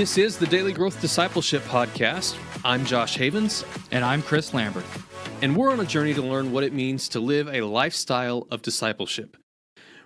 This is the Daily Growth Discipleship Podcast. I'm Josh Havens. And I'm Chris Lambert. And we're on a journey to learn what it means to live a lifestyle of discipleship.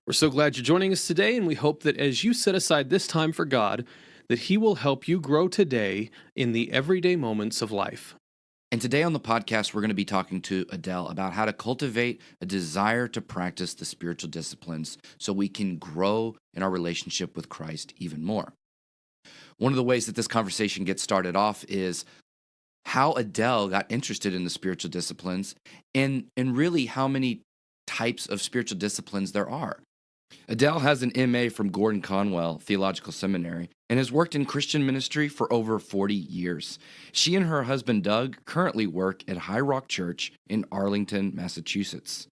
We're so glad you're joining us today, and we hope that as you set aside this time for God, that He will help you grow today in the everyday moments of life. And today on the podcast, we're going to be talking to Adele about how to cultivate a desire to practice the spiritual disciplines so we can grow in our relationship with Christ even more. One of the ways that this conversation gets started off is how Adele got interested in the spiritual disciplines and really how many types of spiritual disciplines there are. Adele has an MA from Gordon Conwell Theological Seminary and has worked in Christian ministry for over 40 years. She and her husband Doug currently work at High Rock Church in Arlington, Massachusetts.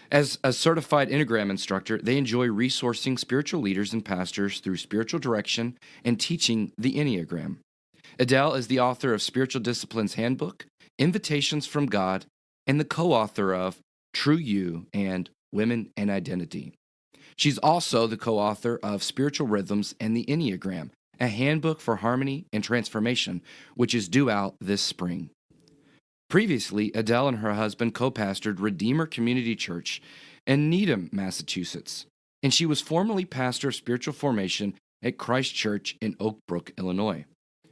As a certified Enneagram instructor, they enjoy resourcing spiritual leaders and pastors through spiritual direction and teaching the Enneagram. Adele is the author of Spiritual Disciplines Handbook, Invitations from God, and the co-author of True You and Women and Identity. She's also the co-author of Spiritual Rhythms and the Enneagram, a handbook for harmony and transformation, which is due out this spring. Previously, Adele and her husband co-pastored Redeemer Community Church in Needham, Massachusetts, and she was formerly pastor of spiritual formation at Christ Church in Oak Brook, Illinois.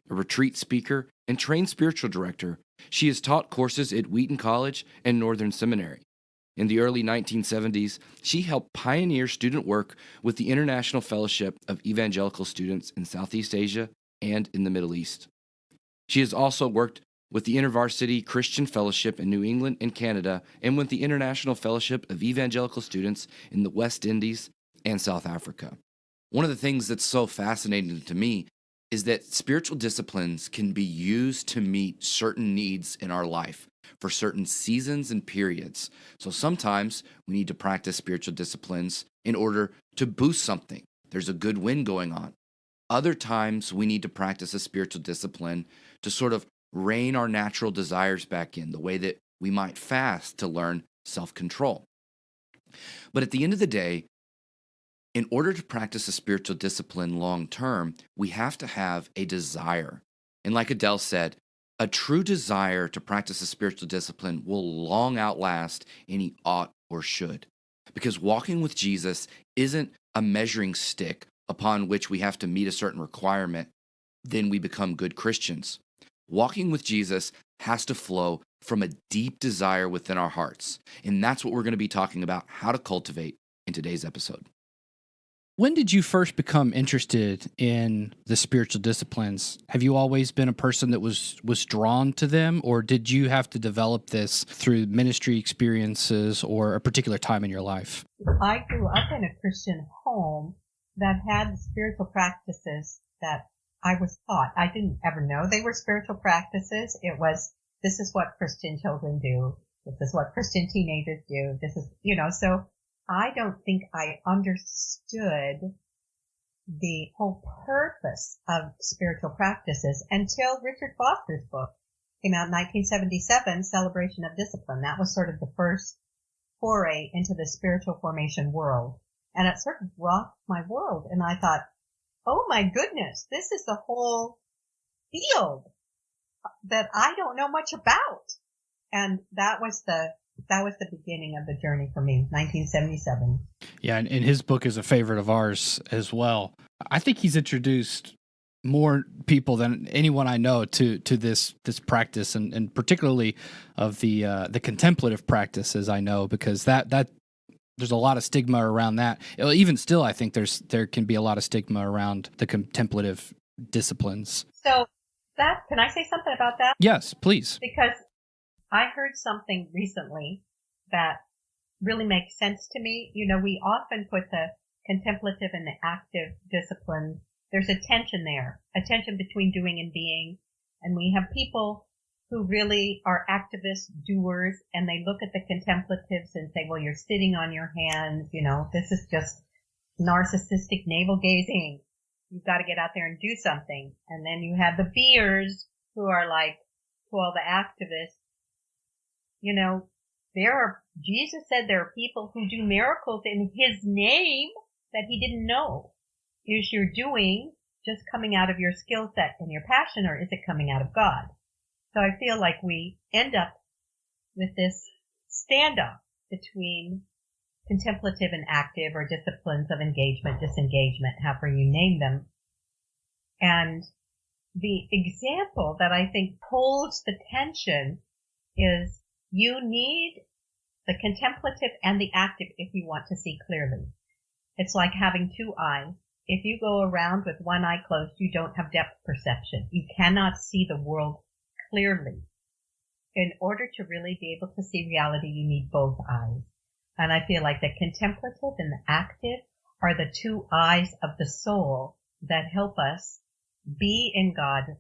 A retreat speaker and trained spiritual director, she has taught courses at Wheaton College and Northern Seminary. In the early 1970s, she helped pioneer student work with the International Fellowship of Evangelical Students in Southeast Asia and in the Middle East. She has also worked with the InterVarsity Christian Fellowship in New England and Canada and with the International Fellowship of Evangelical Students in the West Indies and South Africa. One of the things that's so fascinating to me is that spiritual disciplines can be used to meet certain needs in our life for certain seasons and periods. So sometimes we need to practice spiritual disciplines in order to boost something. There's a good wind going on. Other times we need to practice a spiritual discipline to sort of rein our natural desires back in, the way that we might fast to learn self-control. But at the end of the day, in order to practice a spiritual discipline long term, we have to have a desire. And like Adele said, a true desire to practice a spiritual discipline will long outlast any ought or should. Because walking with Jesus isn't a measuring stick upon which we have to meet a certain requirement, then we become good Christians. Walking with Jesus has to flow from a deep desire within our hearts. And that's what we're going to be talking about how to cultivate in today's episode. When did you first become interested in the spiritual disciplines? Have you always been a person that was drawn to them, or did you have to develop this through ministry experiences or a particular time in your life? I grew up in a Christian home that had spiritual practices that I was taught. I didn't ever know they were spiritual practices. It was, this is what Christian children do. This is what Christian teenagers do. This is, so I don't think I understood the whole purpose of spiritual practices until Richard Foster's book came out in 1977, Celebration of Discipline. That was sort of the first foray into the spiritual formation world. And it sort of rocked my world. And I thought, oh my goodness, this is the whole field that I don't know much about. And that was the beginning of the journey for me, 1977. Yeah, and his book is a favorite of ours as well. I think he's introduced more people than anyone I know to this practice, and particularly of the contemplative practices I know, because that there's a lot of stigma around that. Even still, I think there can be a lot of stigma around the contemplative disciplines. So can I say something about that? Yes, please. Because I heard something recently that really makes sense to me. We often put the contemplative and the active discipline. There's a tension there, a tension between doing and being. And we have people who really are activist doers, and they look at the contemplatives and say, well, you're sitting on your hands. This is just narcissistic navel gazing. You've got to get out there and do something. And then you have the beers who are like, to all the activists, Jesus said there are people who do miracles in his name that he didn't know. Is your doing just coming out of your skill set and your passion, or is it coming out of God? So I feel like we end up with this standoff between contemplative and active, or disciplines of engagement, disengagement, however you name them. And the example that I think holds the tension is you need the contemplative and the active if you want to see clearly. It's like having two eyes. If you go around with one eye closed, you don't have depth perception. You cannot see the world clearly. In order to really be able to see reality, you need both eyes. And I feel like the contemplative and the active are the two eyes of the soul that help us be in God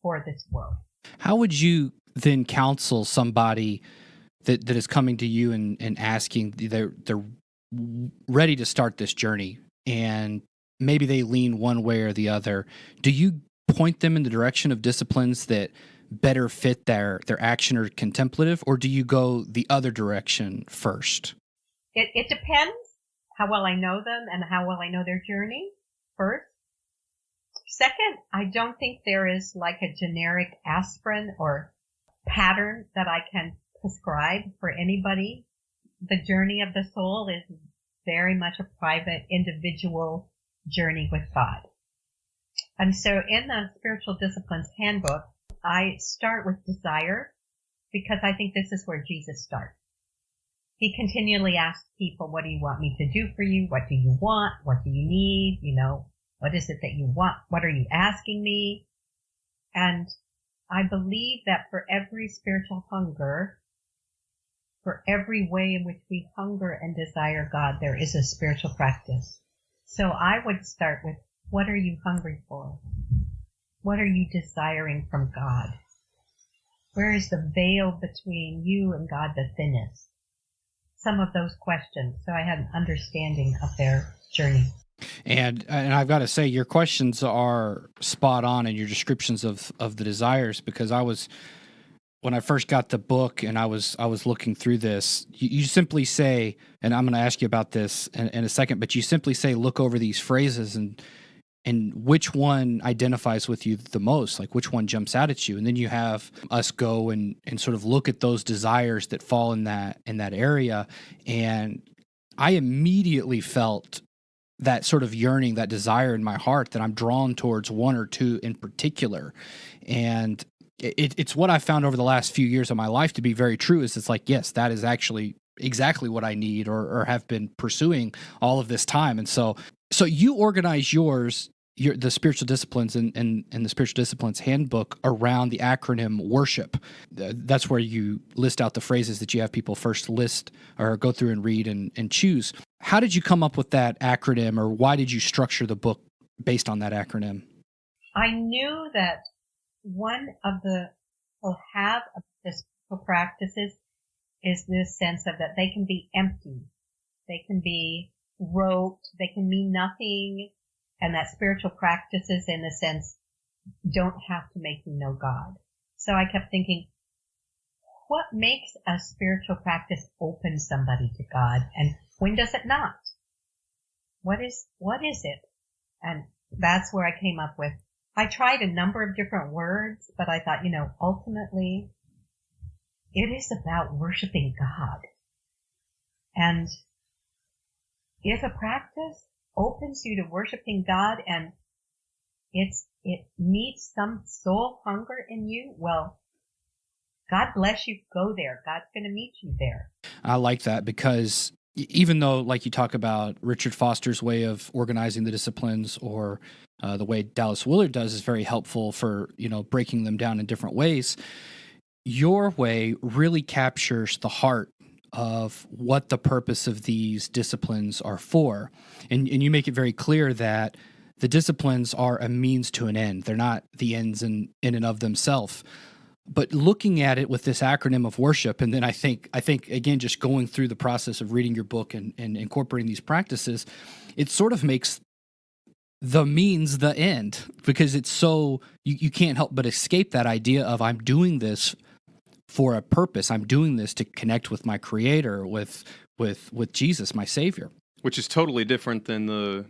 for this world. How would you then counsel somebody that is coming to you and asking, they're ready to start this journey, and maybe they lean one way or the other? Do you point them in the direction of disciplines that better fit their action or contemplative, or do you go the other direction first? It depends how well I know them and how well I know their journey first. Second, I don't think there is like a generic aspirin or pattern that I can prescribe for anybody. The journey of the soul is very much a private, individual journey with God. And so in the Spiritual Disciplines Handbook, I start with desire, because I think this is where Jesus starts. He continually asks people, what do you want me to do for you? What do you want? What do you need? What is it that you want? What are you asking me? And I believe that for every spiritual hunger, for every way in which we hunger and desire God, there is a spiritual practice. So I would start with, what are you hungry for? What are you desiring from God? Where is the veil between you and God the thinnest? Some of those questions, so I had an understanding of their journey. And I've got to say, your questions are spot on in your descriptions of the desires, because when I first got the book and I was looking through this, you simply say, and I'm going to ask you about this in a second, but you simply say, look over these phrases and which one identifies with you the most, like which one jumps out at you. And then you have us go and sort of look at those desires that fall in that area. And I immediately felt that sort of yearning, that desire in my heart, that I'm drawn towards one or two in particular. And it's what I found over the last few years of my life to be very true, is it's like, yes, that is actually exactly what I need or have been pursuing all of this time. And so you organize the spiritual disciplines and the Spiritual Disciplines Handbook around the acronym WORSHIP. That's where you list out the phrases that you have people first list or go through and read and choose. How did you come up with that acronym, or why did you structure the book based on that acronym? I knew that one of the spiritual practices is this sense of that they can be empty. They can be rote. They can mean nothing. And that spiritual practices, in a sense, don't have to make you know God. So I kept thinking, what makes a spiritual practice open somebody to God, and when does it not? What is it? And that's where I came up with, I tried a number of different words, but I thought, ultimately, it is about worshiping God. And if a practice opens you to worshiping God and it meets some soul hunger in you, well, God bless you, go there. God's going to meet you there. I like that, because even though, like you talk about Richard Foster's way of organizing the disciplines, or the way Dallas Willard does is very helpful for, breaking them down in different ways, your way really captures the heart of what the purpose of these disciplines are for. And you make it very clear that the disciplines are a means to an end. They're not the ends in and of themselves. But looking at it with this acronym of worship, and then I think again, just going through the process of reading your book and incorporating these practices, it sort of makes the means the end, because it's so, you can't help but escape that idea of, I'm doing this for a purpose. I'm doing this to connect with my Creator, with Jesus, my Savior. Which is totally different than the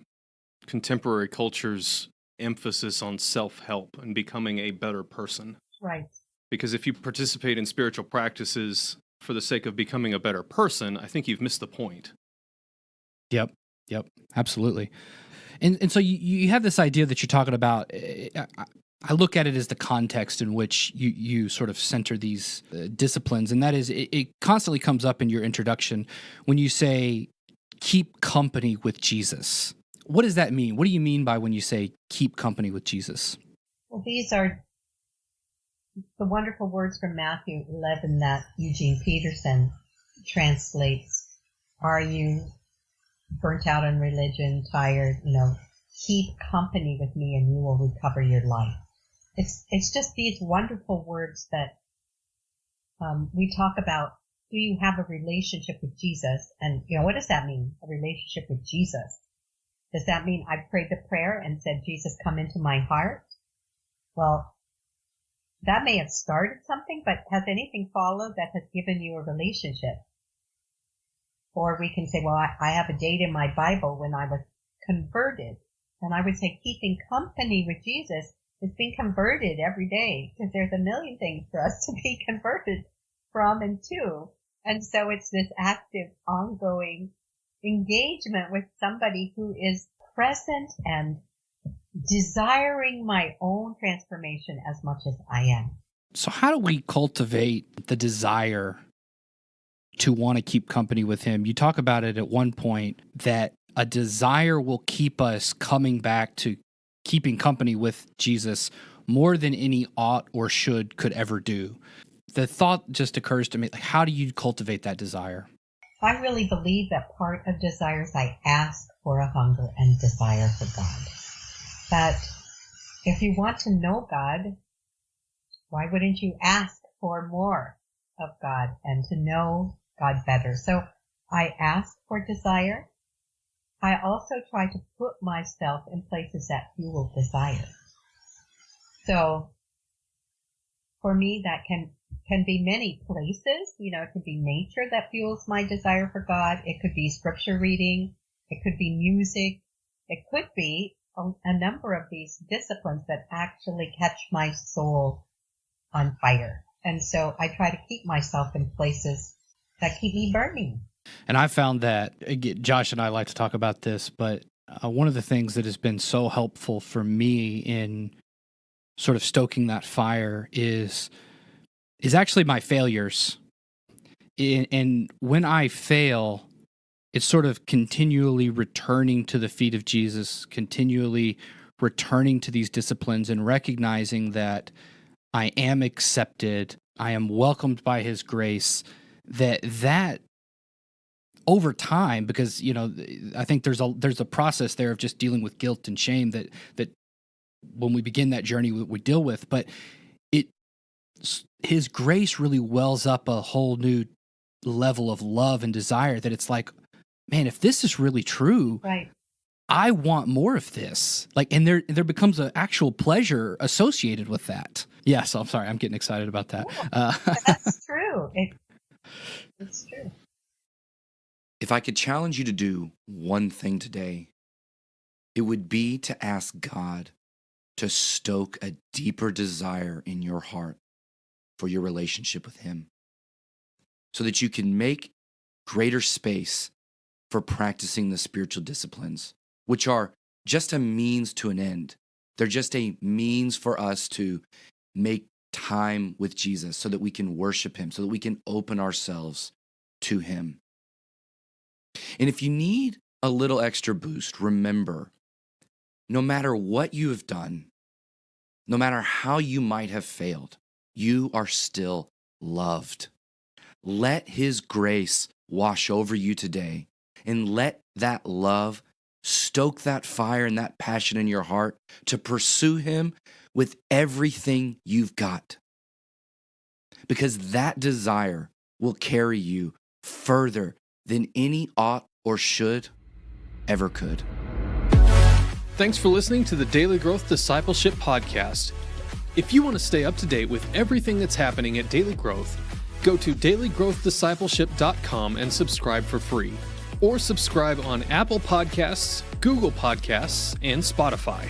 contemporary culture's emphasis on self-help and becoming a better person. Right. Because if you participate in spiritual practices for the sake of becoming a better person, I think you've missed the point. Yep, absolutely. And so you have this idea that you're talking about. I look at it as the context in which you sort of center these disciplines, and that is it constantly comes up in your introduction when you say keep company with Jesus. What does that mean? What do you mean by when you say keep company with Jesus? Well, these are the wonderful words from Matthew 11 that Eugene Peterson translates. Are you burnt out on religion, tired? Keep company with me and you will recover your life. It's just these wonderful words that we talk about. Do you have a relationship with Jesus? And, what does that mean? A relationship with Jesus. Does that mean I prayed the prayer and said, Jesus, come into my heart? Well, that may have started something, but has anything followed that has given you a relationship? Or we can say, well, I have a date in my Bible when I was converted. And I would say keeping company with Jesus is being converted every day, because there's a million things for us to be converted from and to. And so it's this active, ongoing engagement with somebody who is present and desiring my own transformation as much as I am. So how do we cultivate the desire to want to keep company with him? You talk about it at one point that a desire will keep us coming back to keeping company with Jesus more than any ought or should could ever do. The thought just occurs to me, like, how do you cultivate that desire? I really believe that part of desire is I ask for a hunger and desire for God. That if you want to know God, why wouldn't you ask for more of God and to know God better? So I ask for desire. I also try to put myself in places that fuel desire. So for me, that can be many places. It could be nature that fuels my desire for God. It could be scripture reading. It could be music. It could be a number of these disciplines that actually catch my soul on fire. And so I try to keep myself in places that keep me burning. And I found that, again, Josh and I like to talk about this, but one of the things that has been so helpful for me in sort of stoking that fire is actually my failures. And when I fail, it's sort of continually returning to the feet of Jesus, continually returning to these disciplines and recognizing that I am accepted, I am welcomed by his grace, that over time, because I think there's a process there of just dealing with guilt and shame that when we begin that journey we deal with, but his grace really wells up a whole new level of love and desire that it's like, man, if this is really true, right, I want more of this. And there becomes an actual pleasure associated with that. Yes, I'm sorry, I'm getting excited about that. Yeah, that's true. It's true. If I could challenge you to do one thing today, it would be to ask God to stoke a deeper desire in your heart for your relationship with him, so that you can make greater space for practicing the spiritual disciplines, which are just a means to an end. They're just a means for us to make time with Jesus so that we can worship him, so that we can open ourselves to him. And if you need a little extra boost, remember, no matter what you have done, no matter how you might have failed, you are still loved. Let his grace wash over you today, and let that love stoke that fire and that passion in your heart to pursue him with everything you've got. Because that desire will carry you further than any ought or should ever could. Thanks for listening to the Daily Growth Discipleship Podcast. If you want to stay up to date with everything that's happening at Daily Growth, go to dailygrowthdiscipleship.com and subscribe for free. Or subscribe on Apple Podcasts, Google Podcasts, and Spotify.